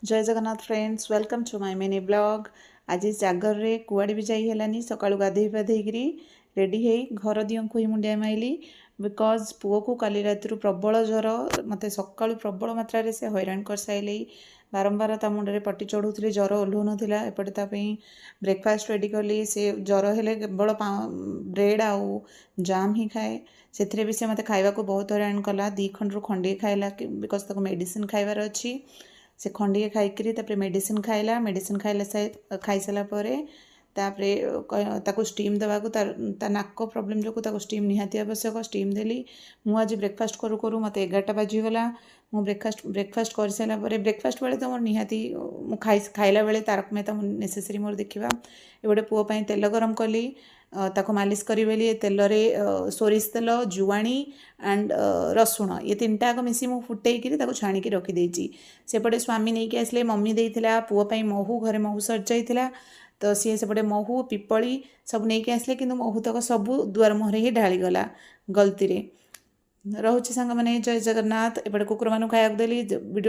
जय Jagannath friends, welcome to my mini blog. आज जागर रे कुआड़े भी जाई हेलानी। सकाळु गाधेई पाधेइकरी रेडी हेई घर दियों को ही मुंडिया माइली बिकॉज पुओ को काली रात प्रबल ज्वर मते सकाळु प्रबल मात्रा रे से हैरान कर साइले। बारंबार ता मुंडे पट्टी चढ़ुली ज्वर ओह्लू नाला। एपटे ब्रेकफास्ट रेडी कली। से ज्वर हेले केवल ब्रेड आउ जाम ही खाए। से भी से मते खाइबा को बहुत हैरान कला। 2 खंड खंडे खाइला बिकॉज ताको मेडिसिन खाइबार अच्छी। से खंडिए खाइकरी मेडिसिन खाइला खाई सारा पर तापरे ताको स्टीम देवा को ता नाक प्रॉब्लम जो ताको स्टीम निहाती आवश्यक। स्टीम देली। मु आज ब्रेकफास्ट करू करू मत 11टा बाजीगला। मु ब्रेकफास्ट कर सारा पर ब्रेकफास्ट बेले तो मोर निहाती मु खाइला बेले तारक मेहता नेसेसरी मोर देखा। एपटे पुओ तेल गरम कली ताको मालिश करी बेली तेल रे सोरिष तेल जुआणी एंड रसुण ये 3टा आग मिसी मु फुटेकरी ताको छाणिकी रखीदेची। सेपटे स्वामी नहीं कि आसले मम्मी देइथिला पुओ महू घरे महू सर जाइथिला तो सी सेपटे महू पिपली सब नहीं कि आसले कि महू तक सब दुआर मुहरे ही ढालीगला गलती रे। रोचे सांग मैंने जय जगन्नाथ। एपटे कुकुर मानू खाया देली। वीडियो